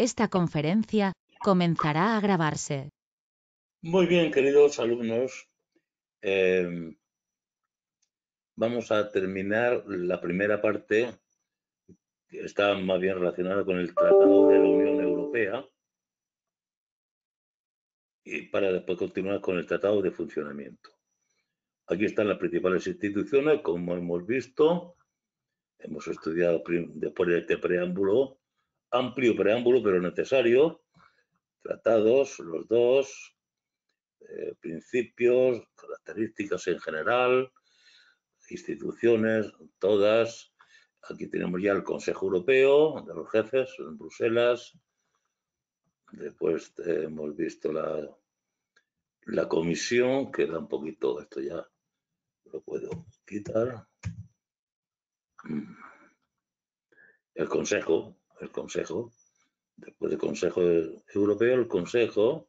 Esta conferencia comenzará a grabarse. Muy bien, queridos alumnos. Vamos a terminar la primera parte, que está más bien relacionada con el Tratado de la Unión Europea, y para después continuar con el Tratado de Funcionamiento. Aquí están las principales instituciones, como hemos visto. Hemos estudiado después de este preámbulo, amplio preámbulo, pero necesario, tratados, los dos, principios, características en general, instituciones, todas. Aquí tenemos ya el Consejo Europeo de los jefes en Bruselas. Después hemos visto la Comisión, que da un poquito, esto ya lo puedo quitar. El Consejo, después del Consejo Europeo, el Consejo.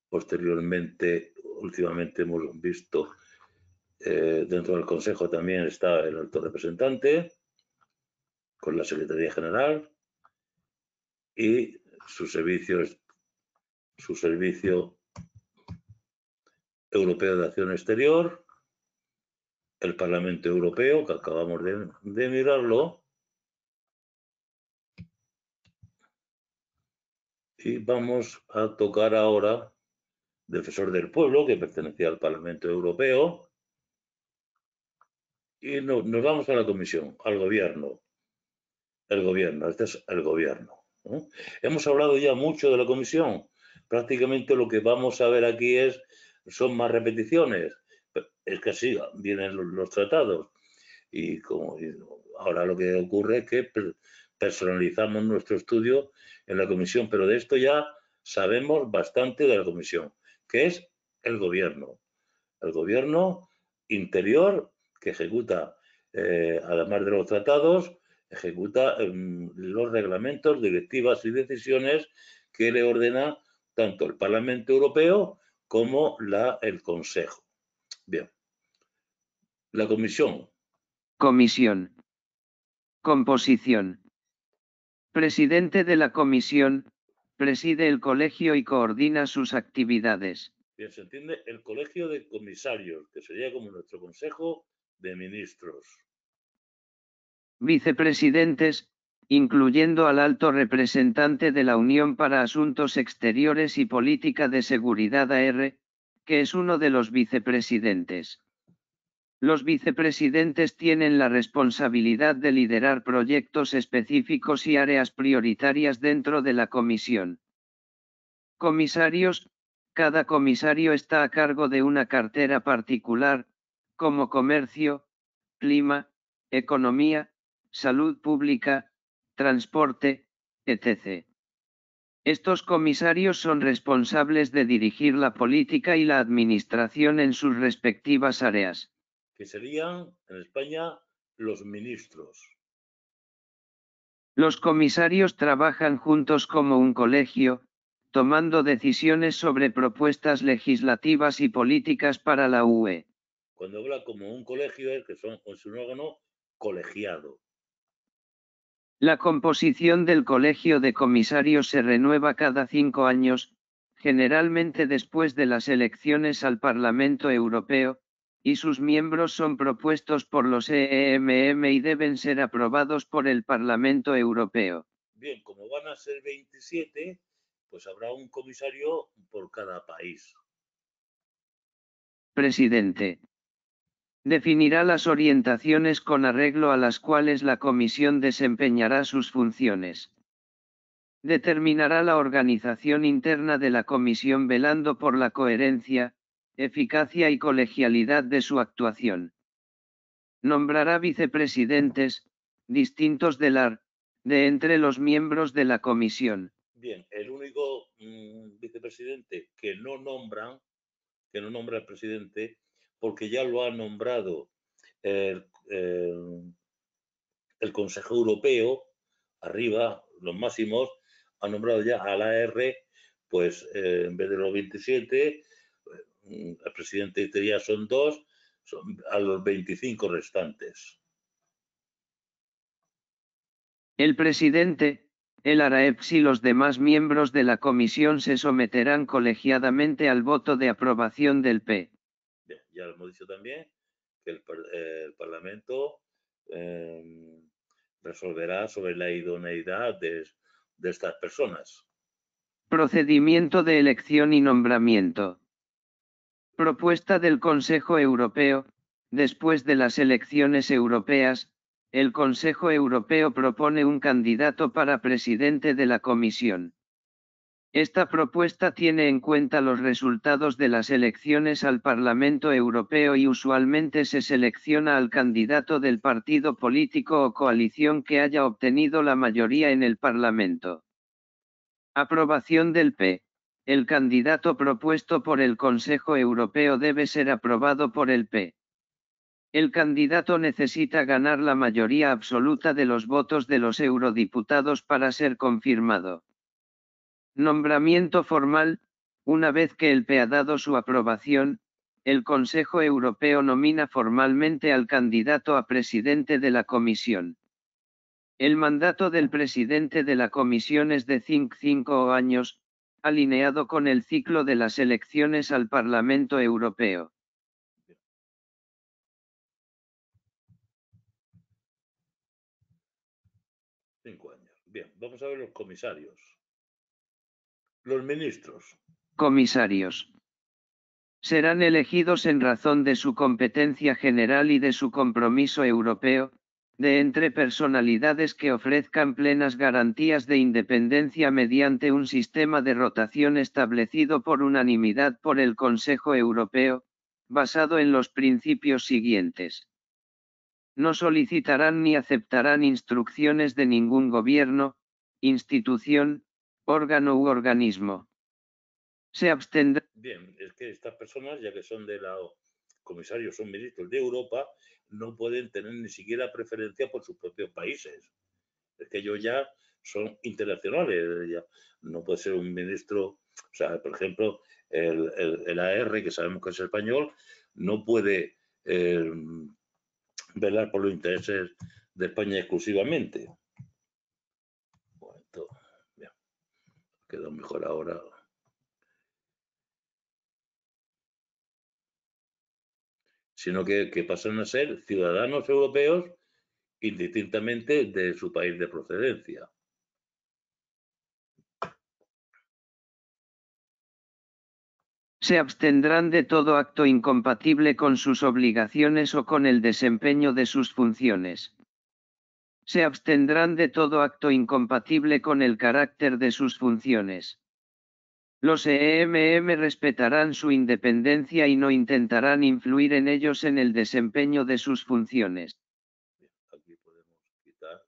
Posteriormente, últimamente hemos visto, dentro del Consejo también está el alto representante, con la Secretaría General y su servicio europeo de acción exterior, el Parlamento Europeo, que acabamos de mirarlo, y vamos a tocar ahora Defensor del Pueblo, que pertenecía al Parlamento Europeo, y nos vamos a la Comisión, al Gobierno. El Gobierno, este es el Gobierno, ¿no? Hemos hablado ya mucho de la Comisión. Prácticamente lo que vamos a ver aquí son más repeticiones. Es que así vienen los tratados. Y ahora lo que ocurre es que personalizamos nuestro estudio en la Comisión, pero de esto ya sabemos bastante de la Comisión, que es el Gobierno interior que ejecuta, además de los tratados, ejecuta los reglamentos, directivas y decisiones que le ordena tanto el Parlamento Europeo como el Consejo. Bien. La Comisión. Comisión. Composición. Presidente de la Comisión, preside el colegio y coordina sus actividades. Bien, se entiende el colegio de comisarios, que sería como nuestro Consejo de Ministros. Vicepresidentes, incluyendo al alto representante de la Unión para Asuntos Exteriores y Política de Seguridad AR, que es uno de los vicepresidentes. Los vicepresidentes tienen la responsabilidad de liderar proyectos específicos y áreas prioritarias dentro de la comisión. Comisarios, cada comisario está a cargo de una cartera particular, como comercio, clima, economía, salud pública, transporte, etc. Estos comisarios son responsables de dirigir la política y la administración en sus respectivas áreas. Que serían, en España, los ministros. Los comisarios trabajan juntos como un colegio, tomando decisiones sobre propuestas legislativas y políticas para la UE. Cuando habla como un colegio es que es un órgano colegiado. La composición del colegio de comisarios se renueva cada 5 años, generalmente después de las elecciones al Parlamento Europeo, y sus miembros son propuestos por los EEMM y deben ser aprobados por el Parlamento Europeo. Bien, como van a ser 27, pues habrá un comisario por cada país. Presidente. Definirá las orientaciones con arreglo a las cuales la Comisión desempeñará sus funciones. Determinará la organización interna de la Comisión velando por la coherencia, eficacia y colegialidad de su actuación. Nombrará vicepresidentes, distintos de entre los miembros de la Comisión. Bien, el único vicepresidente que no nombra al presidente, porque ya lo ha nombrado el Consejo Europeo, arriba, los máximos, ha nombrado ya a la AR, pues en vez de los 27, el presidente ya son 2, a los 25 restantes. El presidente, El ARAEPS y los demás miembros de la comisión se someterán colegiadamente al voto de aprobación del P. Bien, ya lo hemos dicho también que el Parlamento resolverá sobre la idoneidad de estas personas. Procedimiento de elección y nombramiento. Propuesta del Consejo Europeo. Después de las elecciones europeas, el Consejo Europeo propone un candidato para presidente de la Comisión. Esta propuesta tiene en cuenta los resultados de las elecciones al Parlamento Europeo y usualmente se selecciona al candidato del partido político o coalición que haya obtenido la mayoría en el Parlamento. Aprobación del P. El candidato propuesto por el Consejo Europeo debe ser aprobado por el P. El candidato necesita ganar la mayoría absoluta de los votos de los eurodiputados para ser confirmado. Nombramiento formal. Una vez que el P ha dado su aprobación, el Consejo Europeo nomina formalmente al candidato a presidente de la Comisión. El mandato del presidente de la Comisión es de 5 años, alineado con el ciclo de las elecciones al Parlamento Europeo. Cinco años. Bien, vamos a ver los comisarios. Los ministros. Comisarios. Serán elegidos en razón de su competencia general y de su compromiso europeo, de entre personalidades que ofrezcan plenas garantías de independencia mediante un sistema de rotación establecido por unanimidad por el Consejo Europeo, basado en los principios siguientes. No solicitarán ni aceptarán instrucciones de ningún gobierno, institución, órgano u organismo. Se abstendrán. Bien, es que estas personas, ya que son de la comisarios, son ministros de Europa, no pueden tener ni siquiera preferencia por sus propios países. Es que ellos ya son internacionales. Ya no puede ser un ministro, o sea, por ejemplo, el AR, que sabemos que es español, no puede velar por los intereses de España exclusivamente. Bueno, esto, bien, quedó mejor ahora. Sino que pasan a ser ciudadanos europeos indistintamente de su país de procedencia. Se abstendrán de todo acto incompatible con sus obligaciones o con el desempeño de sus funciones. Se abstendrán de todo acto incompatible con el carácter de sus funciones. Los EMM respetarán su independencia y no intentarán influir en ellos en el desempeño de sus funciones. Bien, aquí podemos quitar,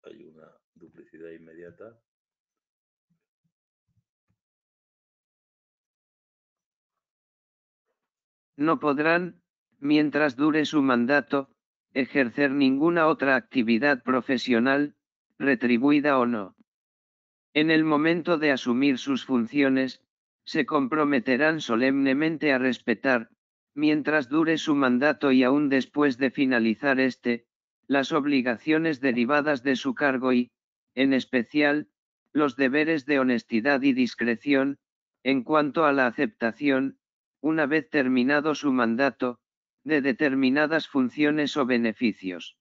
hay una duplicidad inmediata. No podrán, mientras dure su mandato, ejercer ninguna otra actividad profesional, retribuida o no. En el momento de asumir sus funciones, se comprometerán solemnemente a respetar, mientras dure su mandato y aún después de finalizar este, las obligaciones derivadas de su cargo y, en especial, los deberes de honestidad y discreción, en cuanto a la aceptación, una vez terminado su mandato, de determinadas funciones o beneficios.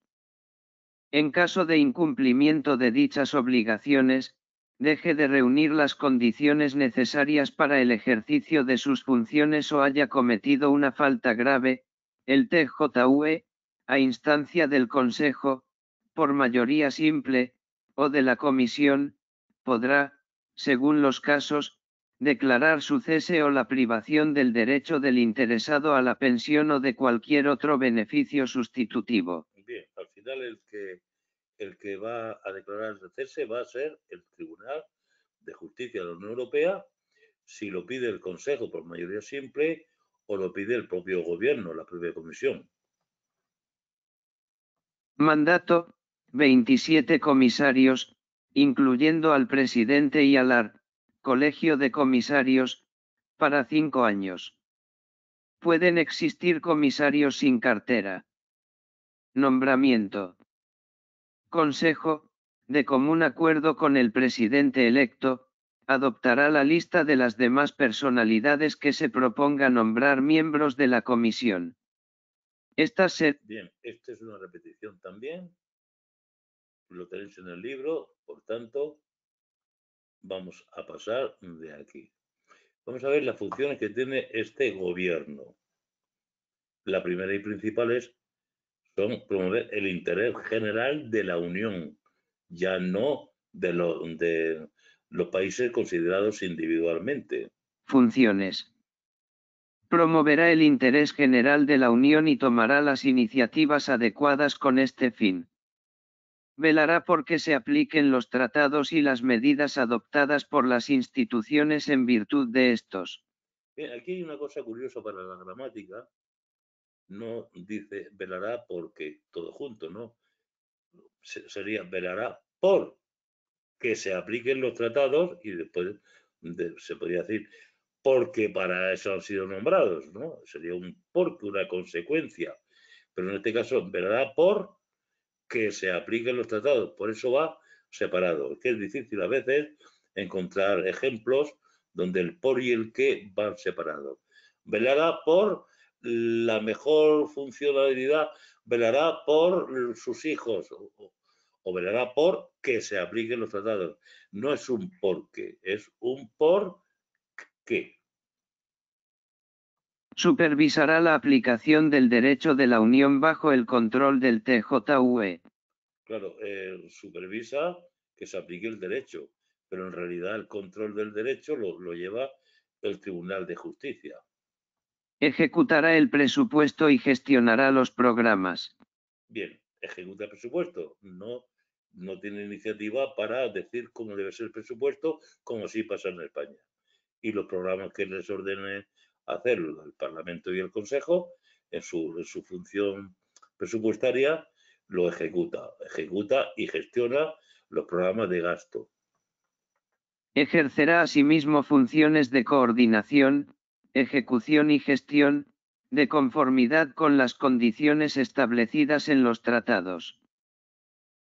En caso de incumplimiento de dichas obligaciones, deje de reunir las condiciones necesarias para el ejercicio de sus funciones o haya cometido una falta grave, el TJUE, a instancia del Consejo, por mayoría simple, o de la Comisión, podrá, según los casos, declarar su cese o la privación del derecho del interesado a la pensión o de cualquier otro beneficio sustitutivo. Bien, al final el que va a declarar el cese va a ser el Tribunal de Justicia de la Unión Europea, si lo pide el Consejo por mayoría simple o lo pide el propio gobierno, la propia Comisión. Mandato: 27 comisarios, incluyendo al presidente y al Colegio de Comisarios, para 5 años. Pueden existir comisarios sin cartera. Nombramiento. Consejo: de común acuerdo con el presidente electo, adoptará la lista de las demás personalidades que se proponga nombrar miembros de la comisión. Bien, esta es una repetición también, lo tenéis en el libro, por tanto, vamos a pasar de aquí. Vamos a ver las funciones que tiene este gobierno. La primera y principal son promover el interés general de la Unión, ya no de los países considerados individualmente. Funciones. Promoverá el interés general de la Unión y tomará las iniciativas adecuadas con este fin. Velará por que se apliquen los tratados y las medidas adoptadas por las instituciones en virtud de estos. Bien, aquí hay una cosa curiosa para la gramática. No dice velará porque todo junto, ¿no? Sería velará por que se apliquen los tratados y después se podría decir porque para eso han sido nombrados, ¿no? Sería un porque, una consecuencia. Pero en este caso velará por que se apliquen los tratados. Por eso va separado. Es que es difícil a veces encontrar ejemplos donde el por y el que van separados. Velará por la mejor funcionalidad, velará por sus hijos o velará por que se apliquen los tratados. No es un porque, es un por qué. Supervisará la aplicación del derecho de la Unión bajo el control del TJUE. Claro, supervisa que se aplique el derecho, pero en realidad el control del derecho lo lleva el Tribunal de Justicia. Ejecutará el presupuesto y gestionará los programas. Bien, ejecuta el presupuesto, no tiene iniciativa para decir cómo debe ser el presupuesto, como sí pasa en España. Y los programas que les ordene hacer el Parlamento y el Consejo, en su función presupuestaria, lo ejecuta y gestiona los programas de gasto. Ejercerá asimismo funciones de coordinación, ejecución y gestión, de conformidad con las condiciones establecidas en los tratados.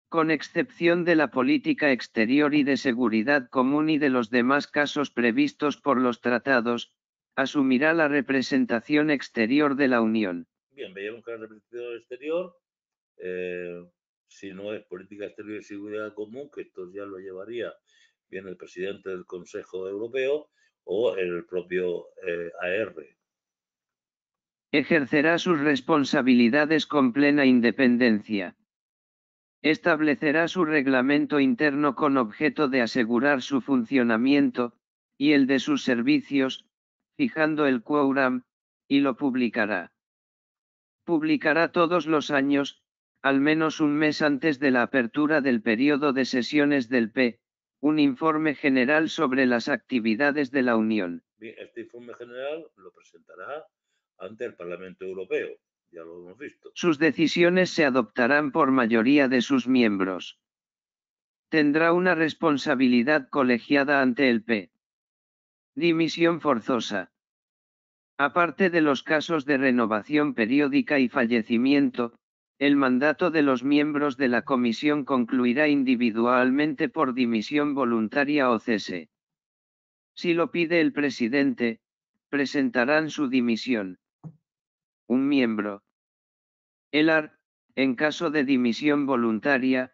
Con excepción de la política exterior y de seguridad común y de los demás casos previstos por los tratados, asumirá la representación exterior de la Unión. Bien, veíamos que la representación exterior, si no es política exterior y seguridad común, que esto ya lo llevaría bien el presidente del Consejo Europeo o el propio AR. Ejercerá sus responsabilidades con plena independencia. Establecerá su reglamento interno con objeto de asegurar su funcionamiento, y el de sus servicios, fijando el quórum, y lo publicará. Publicará todos los años, al menos un mes antes de la apertura del periodo de sesiones del P, un informe general sobre las actividades de la Unión. Bien, este informe general lo presentará ante el Parlamento Europeo, ya lo hemos visto. Sus decisiones se adoptarán por mayoría de sus miembros. Tendrá una responsabilidad colegiada ante el P. Dimisión forzosa. Aparte de los casos de renovación periódica y fallecimiento, el mandato de los miembros de la comisión concluirá individualmente por dimisión voluntaria o cese. Si lo pide el presidente, presentarán su dimisión. Un miembro. El AR, en caso de dimisión voluntaria,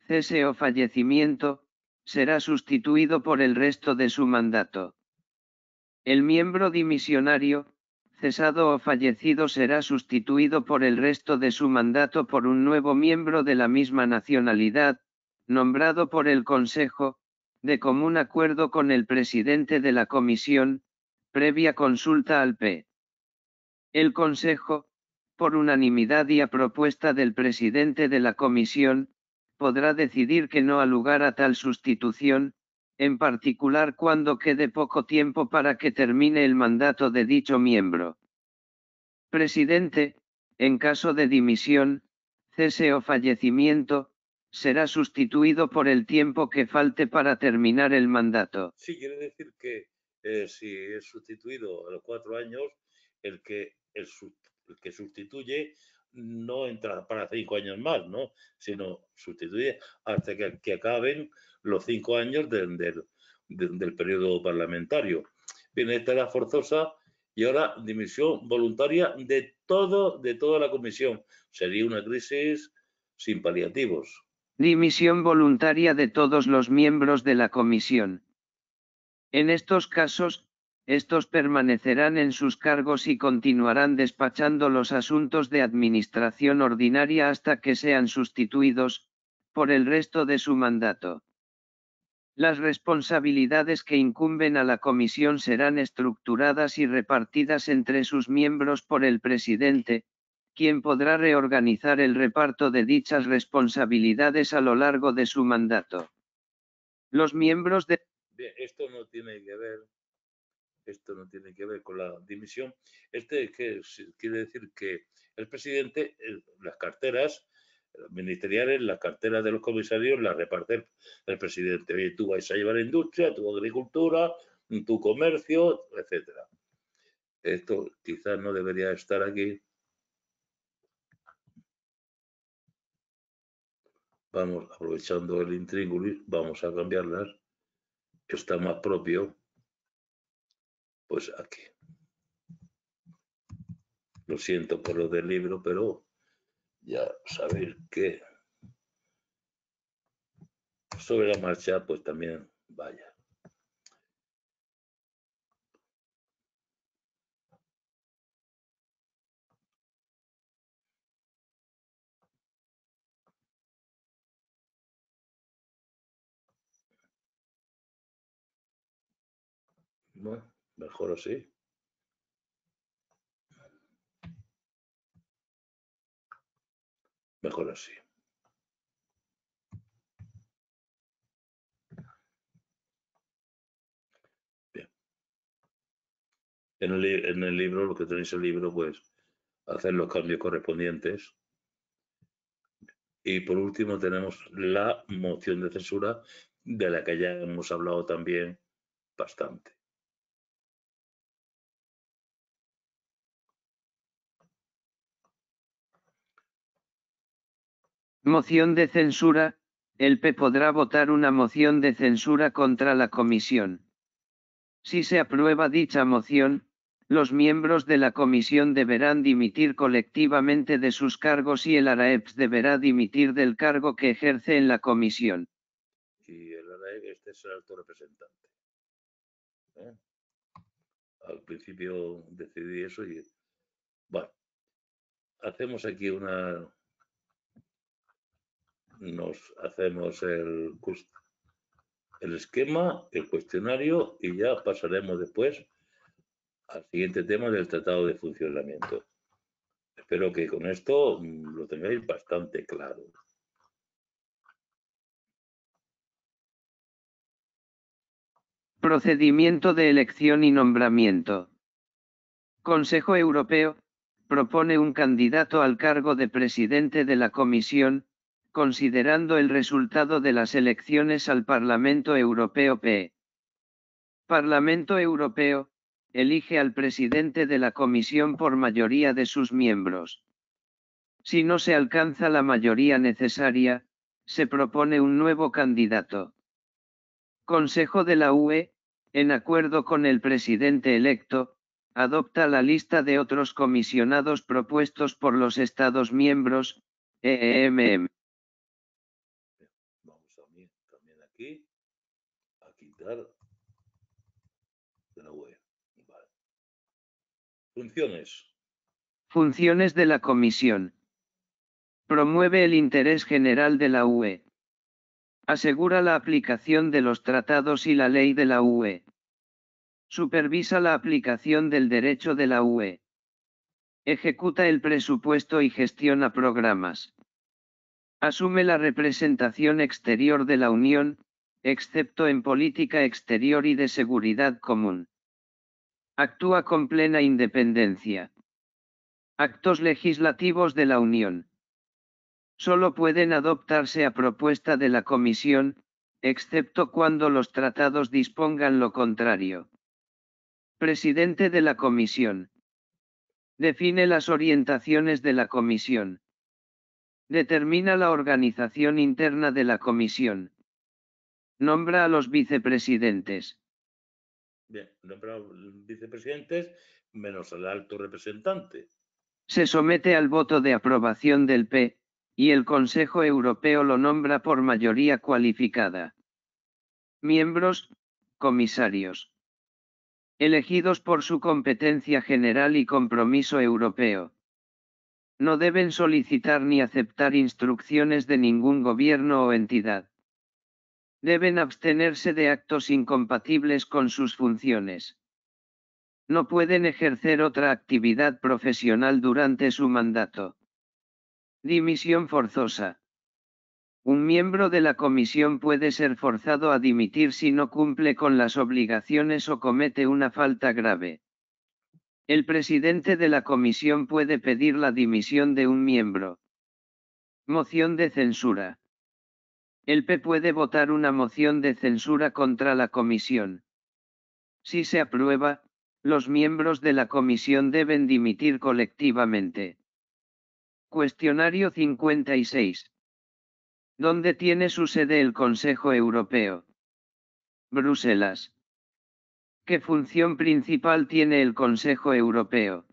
cese o fallecimiento, será sustituido por el resto de su mandato. El miembro dimisionario, cesado o fallecido será sustituido por el resto de su mandato por un nuevo miembro de la misma nacionalidad, nombrado por el Consejo, de común acuerdo con el presidente de la Comisión, previa consulta al P. El Consejo, por unanimidad y a propuesta del presidente de la Comisión, podrá decidir que no ha lugar a tal sustitución, en particular cuando quede poco tiempo para que termine el mandato de dicho miembro. Presidente, en caso de dimisión, cese o fallecimiento, será sustituido por el tiempo que falte para terminar el mandato. Sí, quiere decir que si es sustituido a los 4 años, el que sustituye no entra para 5 años más, ¿no? Sino sustituye hasta que acaben los 5 años del periodo parlamentario. Bien, esta era forzosa y ahora dimisión voluntaria de toda la comisión. Sería una crisis sin paliativos. Dimisión voluntaria de todos los miembros de la comisión. En estos casos, estos permanecerán en sus cargos y continuarán despachando los asuntos de administración ordinaria hasta que sean sustituidos, por el resto de su mandato. Las responsabilidades que incumben a la comisión serán estructuradas y repartidas entre sus miembros por el presidente, quien podrá reorganizar el reparto de dichas responsabilidades a lo largo de su mandato. Los miembros de... Bien, esto no tiene que ver con la dimisión. Quiere decir que el presidente, las carteras ministeriales, las carteras de los comisarios las reparte el presidente. Oye, tú vas a llevar industria, tu agricultura, tu comercio, etcétera. Esto quizás no debería estar aquí. Vamos, aprovechando el intríngulis, vamos a cambiarlas. Está más propio. Pues aquí. Lo siento por lo del libro, pero ya sabéis que sobre la marcha, pues también vaya. Bueno, mejor así. Mejor así. Bien. En el libro, lo que tenéis en el libro, pues hacer los cambios correspondientes. Y por último tenemos la moción de censura, de la que ya hemos hablado también bastante. Moción de censura. El P podrá votar una moción de censura contra la comisión. Si se aprueba dicha moción, los miembros de la comisión deberán dimitir colectivamente de sus cargos y el ARAEPS deberá dimitir del cargo que ejerce en la comisión. Y el ARAEP, este es el alto representante. Al principio decidí eso y bueno, hacemos aquí hacemos el esquema, el cuestionario y ya pasaremos después al siguiente tema del tratado de funcionamiento. Espero que con esto lo tengáis bastante claro. Procedimiento de elección y nombramiento. Consejo Europeo propone un candidato al cargo de presidente de la Comisión, considerando el resultado de las elecciones al Parlamento Europeo p. Parlamento Europeo elige al presidente de la Comisión por mayoría de sus miembros. Si no se alcanza la mayoría necesaria, se propone un nuevo candidato. Consejo de la UE, en acuerdo con el presidente electo, adopta la lista de otros comisionados propuestos por los Estados miembros, EEMM. Vamos también aquí a quitar de la UE. Vale. Funciones. Funciones de la comisión. Promueve el interés general de la UE. Asegura la aplicación de los tratados y la ley de la UE. Supervisa la aplicación del derecho de la UE. Ejecuta el presupuesto y gestiona programas. Asume la representación exterior de la Unión, excepto en política exterior y de seguridad común. Actúa con plena independencia. Actos legislativos de la Unión. Solo pueden adoptarse a propuesta de la Comisión, excepto cuando los tratados dispongan lo contrario. Presidente de la Comisión. Define las orientaciones de la Comisión. Determina la organización interna de la Comisión. Nombra a los vicepresidentes. Bien, nombra vicepresidentes menos al alto representante. Se somete al voto de aprobación del P, y el Consejo Europeo lo nombra por mayoría cualificada. Miembros, comisarios. Elegidos por su competencia general y compromiso europeo. No deben solicitar ni aceptar instrucciones de ningún gobierno o entidad. Deben abstenerse de actos incompatibles con sus funciones. No pueden ejercer otra actividad profesional durante su mandato. Dimisión forzosa. Un miembro de la comisión puede ser forzado a dimitir si no cumple con las obligaciones o comete una falta grave. El presidente de la comisión puede pedir la dimisión de un miembro. Moción de censura. El P puede votar una moción de censura contra la comisión. Si se aprueba, los miembros de la comisión deben dimitir colectivamente. Cuestionario 56. ¿Dónde tiene su sede el Consejo Europeo? Bruselas. ¿Qué función principal tiene el Consejo Europeo?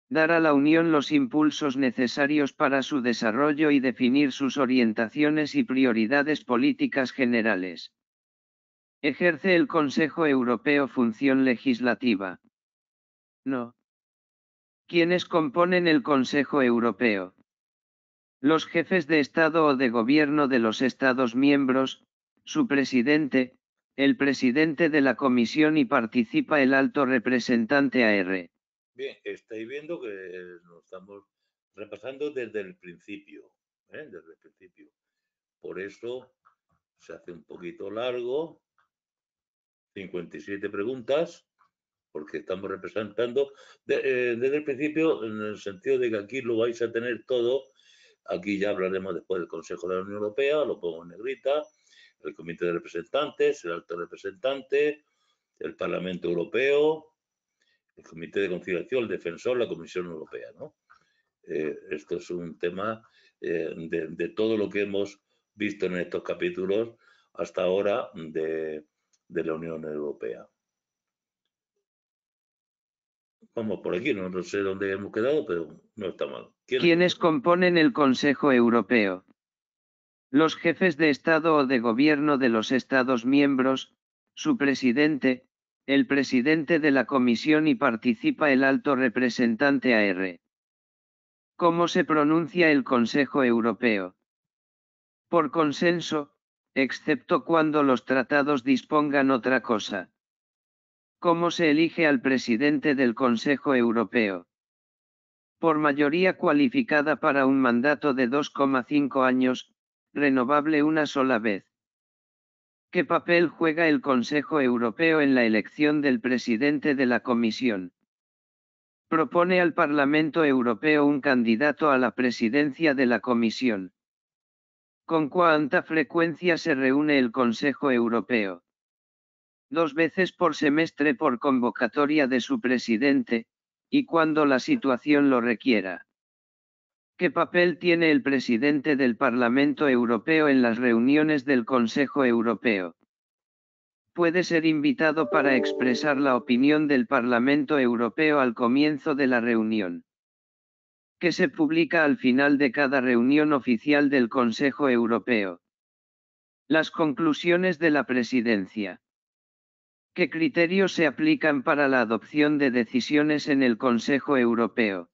Dar a la Unión los impulsos necesarios para su desarrollo y definir sus orientaciones y prioridades políticas generales. ¿Ejerce el Consejo Europeo función legislativa? No. ¿Quiénes componen el Consejo Europeo? Los jefes de Estado o de Gobierno de los Estados miembros, su presidente, el presidente de la Comisión y participa el alto representante AR. Bien, estáis viendo que nos estamos repasando desde el principio, desde el principio. Por eso se hace un poquito largo, 57 preguntas, porque estamos representando desde el principio, en el sentido de que aquí lo vais a tener todo. Aquí ya hablaremos después del Consejo de la Unión Europea, lo pongo en negrita, el Comité de Representantes, el Alto Representante, el Parlamento Europeo, el Comité de Conciliación, el Defensor, la Comisión Europea, ¿no? Esto es un tema de todo lo que hemos visto en estos capítulos hasta ahora de la Unión Europea. Vamos por aquí, no sé dónde hemos quedado, pero no está mal. ¿Quiénes componen el Consejo Europeo? Los jefes de Estado o de Gobierno de los Estados miembros, su presidente, el presidente de la Comisión y participa el alto representante AR. ¿Cómo se pronuncia el Consejo Europeo? Por consenso, excepto cuando los tratados dispongan otra cosa. ¿Cómo se elige al presidente del Consejo Europeo? Por mayoría cualificada para un mandato de 2,5 años, renovable una sola vez. ¿Qué papel juega el Consejo Europeo en la elección del presidente de la Comisión? Propone al Parlamento Europeo un candidato a la presidencia de la Comisión. ¿Con cuánta frecuencia se reúne el Consejo Europeo? 2 veces por semestre por convocatoria de su presidente, y cuando la situación lo requiera. ¿Qué papel tiene el presidente del Parlamento Europeo en las reuniones del Consejo Europeo? Puede ser invitado para expresar la opinión del Parlamento Europeo al comienzo de la reunión. Que se publica al final de cada reunión oficial del Consejo Europeo. Las conclusiones de la presidencia. ¿Qué criterios se aplican para la adopción de decisiones en el Consejo Europeo?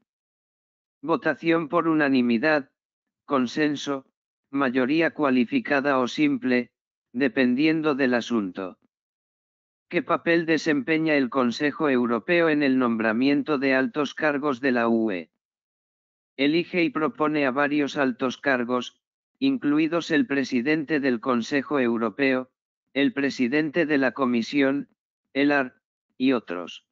Votación por unanimidad, consenso, mayoría cualificada o simple, dependiendo del asunto. ¿Qué papel desempeña el Consejo Europeo en el nombramiento de altos cargos de la UE? Elige y propone a varios altos cargos, incluidos el presidente del Consejo Europeo, el presidente de la Comisión, el AR, y otros.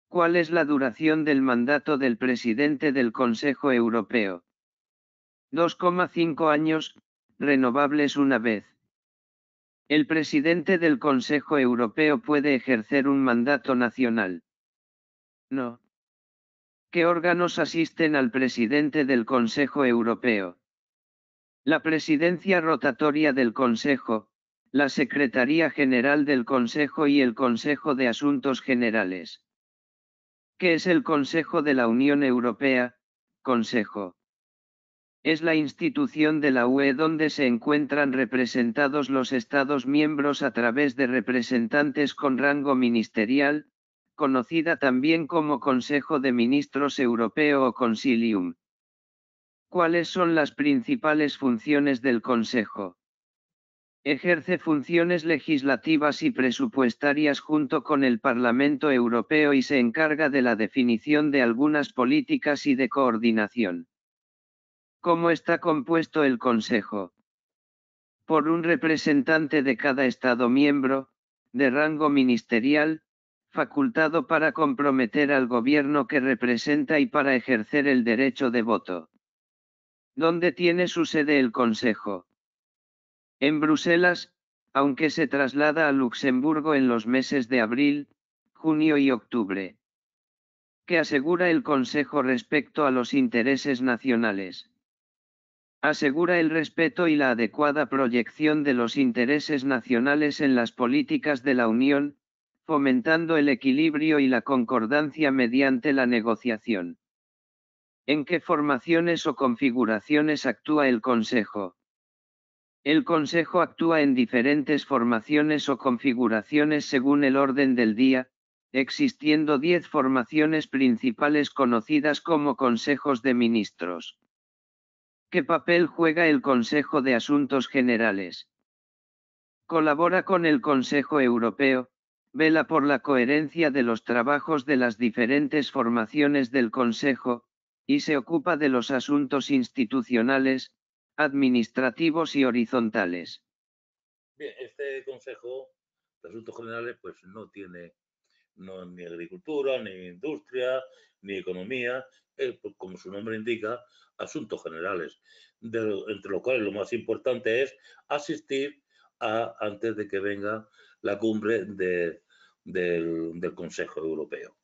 ¿Cuál es la duración del mandato del presidente del Consejo Europeo? 2,5 años, renovables una vez. El presidente del Consejo Europeo puede ejercer un mandato nacional. No. ¿Qué órganos asisten al presidente del Consejo Europeo? La Presidencia Rotatoria del Consejo, la Secretaría General del Consejo y el Consejo de Asuntos Generales. ¿Qué es el Consejo de la Unión Europea? Consejo. Es la institución de la UE donde se encuentran representados los Estados miembros a través de representantes con rango ministerial, conocida también como Consejo de Ministros Europeo o Consilium. ¿Cuáles son las principales funciones del Consejo? Ejerce funciones legislativas y presupuestarias junto con el Parlamento Europeo y se encarga de la definición de algunas políticas y de coordinación. ¿Cómo está compuesto el Consejo? Por un representante de cada Estado miembro, de rango ministerial, facultado para comprometer al gobierno que representa y para ejercer el derecho de voto. ¿Dónde tiene su sede el Consejo? En Bruselas, aunque se traslada a Luxemburgo en los meses de abril, junio y octubre. ¿Qué asegura el Consejo respecto a los intereses nacionales? Asegura el respeto y la adecuada proyección de los intereses nacionales en las políticas de la Unión, fomentando el equilibrio y la concordancia mediante la negociación. ¿En qué formaciones o configuraciones actúa el Consejo? El Consejo actúa en diferentes formaciones o configuraciones según el orden del día, existiendo 10 formaciones principales conocidas como Consejos de Ministros. ¿Qué papel juega el Consejo de Asuntos Generales? Colabora con el Consejo Europeo, vela por la coherencia de los trabajos de las diferentes formaciones del Consejo, y se ocupa de los asuntos institucionales, administrativos y horizontales. Bien, este Consejo de Asuntos Generales pues no tiene ni agricultura, ni industria, ni economía, pues, como su nombre indica, asuntos generales, entre los cuales lo más importante es asistir antes de que venga la cumbre del Consejo Europeo,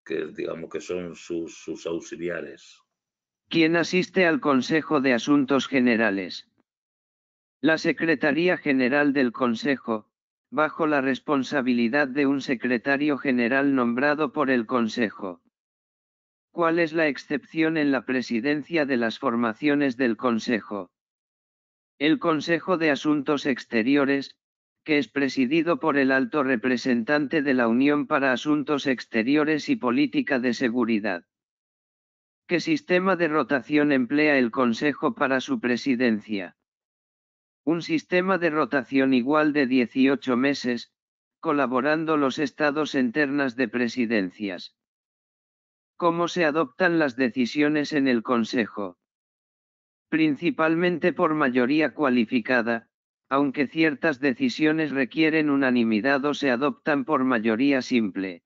que digamos que son sus auxiliares. ¿Quién asiste al Consejo de Asuntos Generales? La Secretaría General del Consejo, bajo la responsabilidad de un secretario general nombrado por el Consejo. ¿Cuál es la excepción en la presidencia de las formaciones del Consejo? El Consejo de Asuntos Exteriores, que es presidido por el alto representante de la Unión para Asuntos Exteriores y Política de Seguridad. ¿Qué sistema de rotación emplea el Consejo para su presidencia? Un sistema de rotación igual de 18 meses, colaborando los estados en ternas de presidencias. ¿Cómo se adoptan las decisiones en el Consejo? Principalmente por mayoría cualificada, aunque ciertas decisiones requieren unanimidad o se adoptan por mayoría simple.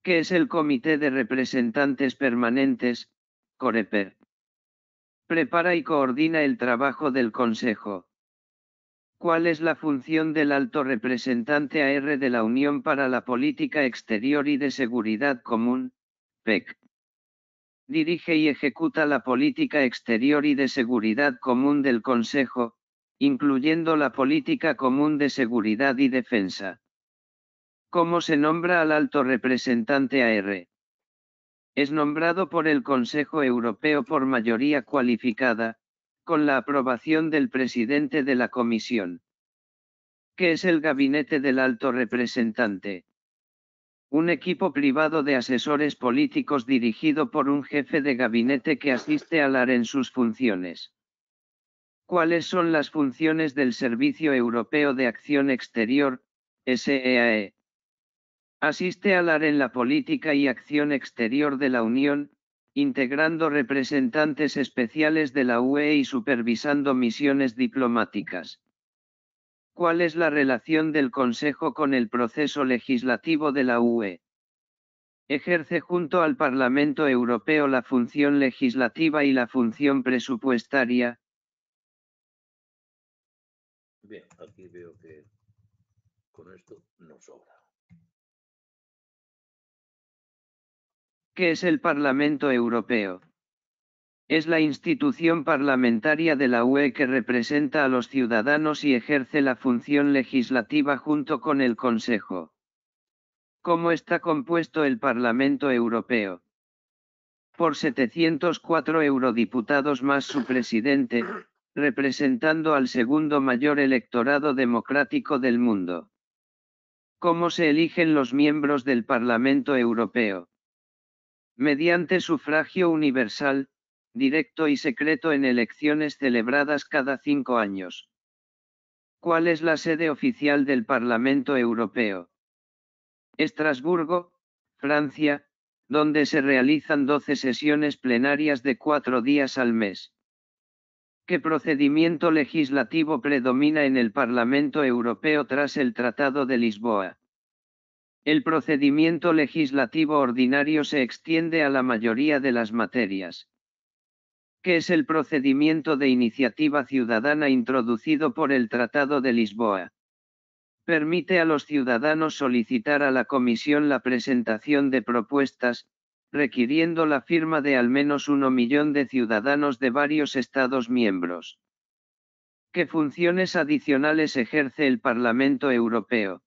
¿Qué es el Comité de Representantes Permanentes, COREPER? Prepara y coordina el trabajo del Consejo. ¿Cuál es la función del alto representante AR de la Unión para la Política Exterior y de Seguridad Común, PEC? Dirige y ejecuta la política exterior y de seguridad común del Consejo, incluyendo la política común de seguridad y defensa. ¿Cómo se nombra al alto representante AR? Es nombrado por el Consejo Europeo por mayoría cualificada, con la aprobación del presidente de la Comisión. ¿Qué es el gabinete del alto representante? Un equipo privado de asesores políticos dirigido por un jefe de gabinete que asiste al AR en sus funciones. ¿Cuáles son las funciones del Servicio Europeo de Acción Exterior, SEAE? Asiste al AR en la política y acción exterior de la Unión, integrando representantes especiales de la UE y supervisando misiones diplomáticas. ¿Cuál es la relación del Consejo con el proceso legislativo de la UE? Ejerce junto al Parlamento Europeo la función legislativa y la función presupuestaria. Bien, aquí veo que con esto nos sobra. ¿Qué es el Parlamento Europeo? Es la institución parlamentaria de la UE que representa a los ciudadanos y ejerce la función legislativa junto con el Consejo. ¿Cómo está compuesto el Parlamento Europeo? Por 704 eurodiputados más su presidente, representando al segundo mayor electorado democrático del mundo. ¿Cómo se eligen los miembros del Parlamento Europeo? Mediante sufragio universal, directo y secreto en elecciones celebradas cada 5 años. ¿Cuál es la sede oficial del Parlamento Europeo? Estrasburgo, Francia, donde se realizan 12 sesiones plenarias de 4 días al mes. ¿Qué procedimiento legislativo predomina en el Parlamento Europeo tras el Tratado de Lisboa? El procedimiento legislativo ordinario se extiende a la mayoría de las materias. ¿Qué es el procedimiento de iniciativa ciudadana introducido por el Tratado de Lisboa? Permite a los ciudadanos solicitar a la Comisión la presentación de propuestas, requiriendo la firma de al menos 1 millón de ciudadanos de varios Estados miembros. ¿Qué funciones adicionales ejerce el Parlamento Europeo?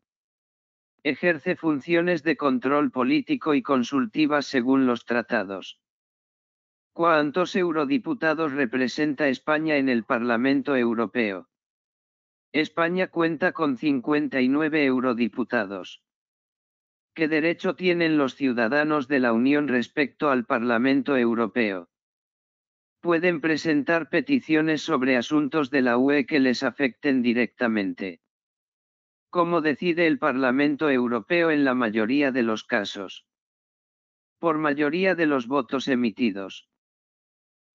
Ejerce funciones de control político y consultivas según los tratados. ¿Cuántos eurodiputados representa España en el Parlamento Europeo? España cuenta con 59 eurodiputados. ¿Qué derecho tienen los ciudadanos de la Unión respecto al Parlamento Europeo? Pueden presentar peticiones sobre asuntos de la UE que les afecten directamente. ¿Cómo decide el Parlamento Europeo en la mayoría de los casos? Por mayoría de los votos emitidos.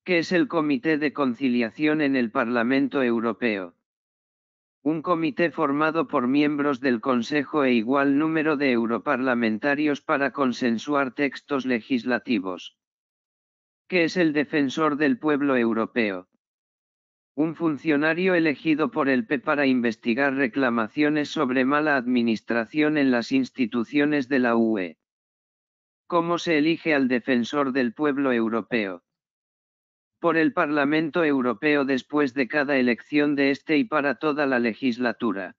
¿Qué es el Comité de Conciliación en el Parlamento Europeo? Un comité formado por miembros del Consejo e igual número de europarlamentarios para consensuar textos legislativos. ¿Qué es el Defensor del Pueblo Europeo? Un funcionario elegido por el PP para investigar reclamaciones sobre mala administración en las instituciones de la UE. ¿Cómo se elige al Defensor del Pueblo Europeo? Por el Parlamento Europeo después de cada elección de este y para toda la legislatura.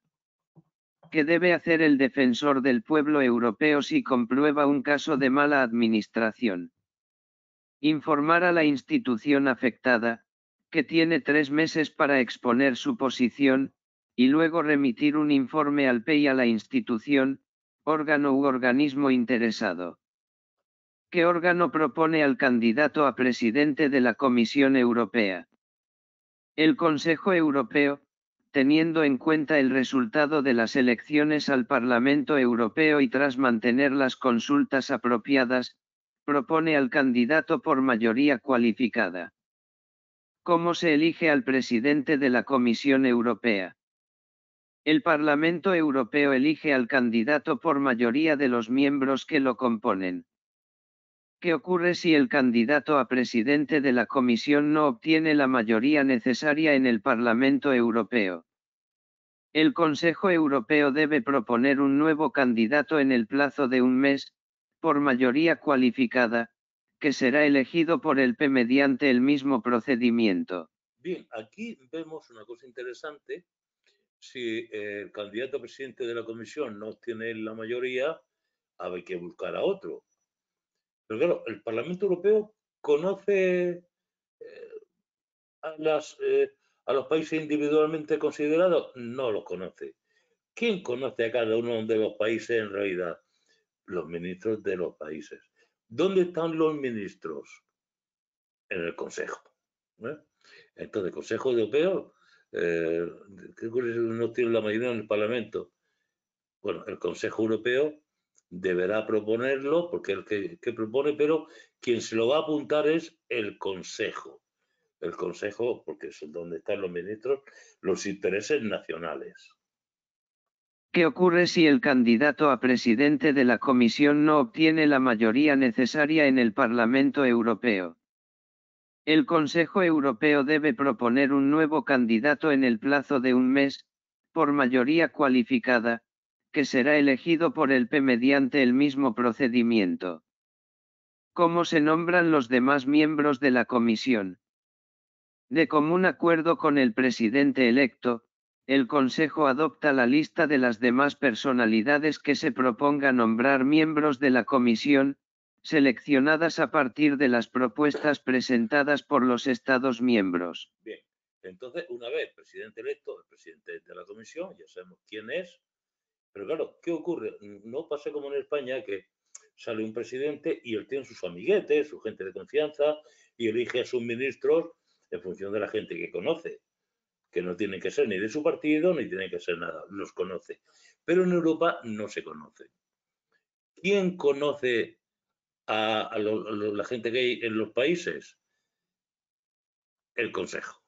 ¿Qué debe hacer el Defensor del Pueblo Europeo si comprueba un caso de mala administración? Informar a la institución afectada, que tiene 3 meses para exponer su posición, y luego remitir un informe al PEI y a la institución, órgano u organismo interesado. ¿Qué órgano propone al candidato a presidente de la Comisión Europea? El Consejo Europeo, teniendo en cuenta el resultado de las elecciones al Parlamento Europeo y tras mantener las consultas apropiadas, propone al candidato por mayoría cualificada. ¿Cómo se elige al presidente de la Comisión Europea? El Parlamento Europeo elige al candidato por mayoría de los miembros que lo componen. ¿Qué ocurre si el candidato a presidente de la Comisión no obtiene la mayoría necesaria en el Parlamento Europeo? El Consejo Europeo debe proponer un nuevo candidato en el plazo de un mes, por mayoría cualificada, que será elegido por el P mediante el mismo procedimiento. Bien, aquí vemos una cosa interesante. Si el candidato a presidente de la Comisión no obtiene la mayoría, hay que buscar a otro. Pero claro, el Parlamento Europeo conoce a los países individualmente considerados, no los conoce. ¿Quién conoce a cada uno de los países en realidad? Los ministros de los países. ¿Dónde están los ministros? En el Consejo. Entonces, el Consejo Europeo, ¿qué ocurre si no tiene la mayoría en el Parlamento? Bueno, el Consejo Europeo deberá proponerlo, porque es el que propone, pero quien se lo va a apuntar es el Consejo. El Consejo, porque es donde están los ministros, los intereses nacionales. ¿Qué ocurre si el candidato a presidente de la Comisión no obtiene la mayoría necesaria en el Parlamento Europeo? El Consejo Europeo debe proponer un nuevo candidato en el plazo de un mes, por mayoría cualificada, que será elegido por el P mediante el mismo procedimiento. ¿Cómo se nombran los demás miembros de la comisión? De común acuerdo con el presidente electo, el Consejo adopta la lista de las demás personalidades que se proponga nombrar miembros de la comisión, seleccionadas a partir de las propuestas presentadas por los Estados miembros. Bien, entonces una vez presidente electo, el presidente de la comisión, ya sabemos quién es, pero claro, ¿qué ocurre? No pasa como en España que sale un presidente y él tiene sus amiguetes, su gente de confianza y elige a sus ministros en función de la gente que conoce, que no tienen que ser ni de su partido ni tienen que ser nada, los conoce. Pero en Europa no se conoce. ¿Quién conoce a la gente que hay en los países? El Consejo.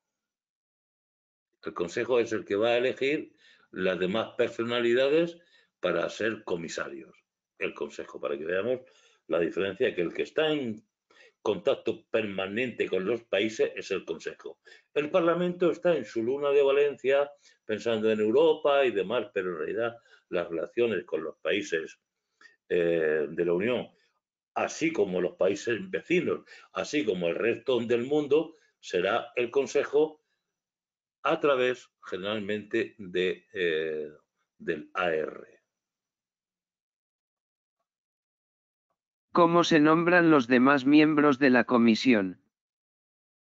El Consejo es el que va a elegir las demás personalidades para ser comisarios. El Consejo, para que veamos la diferencia, que el que está en contacto permanente con los países es el Consejo. El Parlamento está en su luna de Valencia pensando en Europa y demás, pero en realidad las relaciones con los países de la Unión, así como los países vecinos, así como el resto del mundo, será el Consejo a través generalmente del AR. ¿Cómo se nombran los demás miembros de la comisión?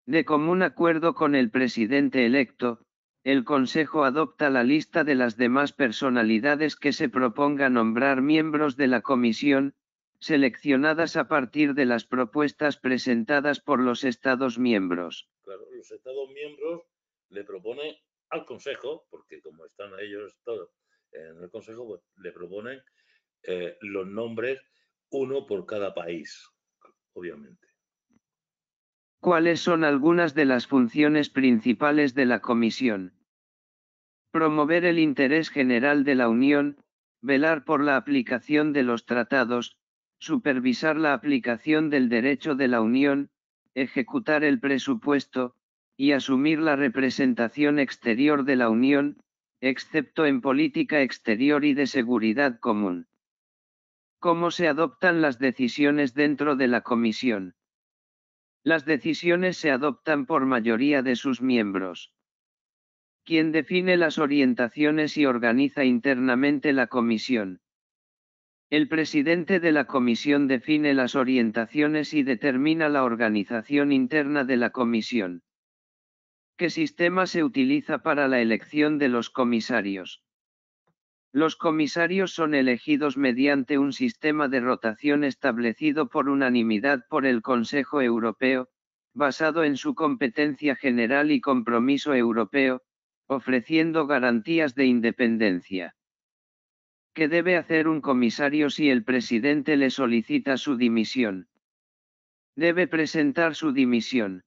De común acuerdo con el presidente electo, el Consejo adopta la lista de las demás personalidades que se proponga nombrar miembros de la comisión, seleccionadas a partir de las propuestas presentadas por los Estados miembros. Claro, los Estados miembros le proponen al Consejo, porque como están ellos todos en el Consejo, pues le proponen los nombres, uno por cada país, obviamente. ¿Cuáles son algunas de las funciones principales de la comisión? Promover el interés general de la Unión, velar por la aplicación de los tratados, supervisar la aplicación del derecho de la Unión, ejecutar el presupuesto, y asumir la representación exterior de la Unión, excepto en política exterior y de seguridad común. ¿Cómo se adoptan las decisiones dentro de la Comisión? Las decisiones se adoptan por mayoría de sus miembros. ¿Quién define las orientaciones y organiza internamente la Comisión? El presidente de la Comisión define las orientaciones y determina la organización interna de la Comisión. ¿Qué sistema se utiliza para la elección de los comisarios? Los comisarios son elegidos mediante un sistema de rotación establecido por unanimidad por el Consejo Europeo, basado en su competencia general y compromiso europeo, ofreciendo garantías de independencia. ¿Qué debe hacer un comisario si el presidente le solicita su dimisión? Debe presentar su dimisión.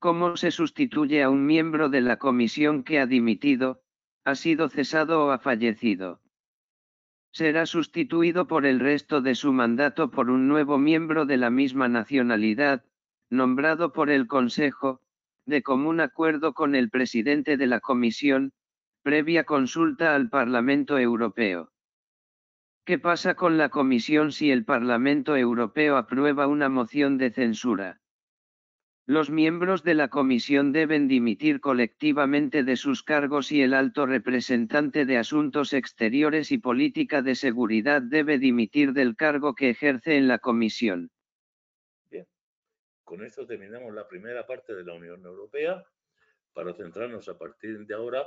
¿Cómo se sustituye a un miembro de la comisión que ha dimitido, ha sido cesado o ha fallecido? Será sustituido por el resto de su mandato por un nuevo miembro de la misma nacionalidad, nombrado por el Consejo, de común acuerdo con el presidente de la Comisión, previa consulta al Parlamento Europeo. ¿Qué pasa con la Comisión si el Parlamento Europeo aprueba una moción de censura? Los miembros de la Comisión deben dimitir colectivamente de sus cargos y el alto representante de Asuntos Exteriores y Política de Seguridad debe dimitir del cargo que ejerce en la Comisión. Bien, con esto terminamos la primera parte de la Unión Europea para centrarnos a partir de ahora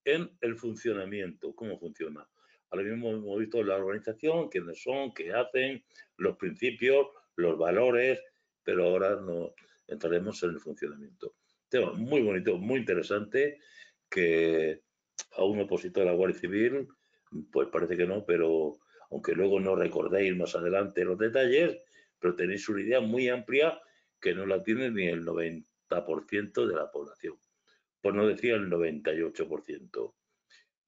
en el funcionamiento, cómo funciona. Ahora mismo hemos visto la organización, quiénes son, qué hacen, los principios, los valores, pero ahora no entraremos en el funcionamiento. Tema muy bonito, muy interesante, que a un opositor a la Guardia Civil, pues parece que no, pero aunque luego no recordéis más adelante los detalles, pero tenéis una idea muy amplia que no la tiene ni el 90% de la población, por no decir el 98%.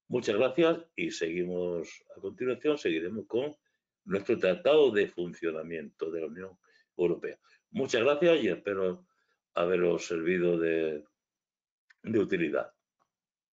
Muchas gracias y seguimos a continuación, seguiremos con nuestro tratado de funcionamiento de la Unión Europea. Muchas gracias y espero haberos servido de utilidad.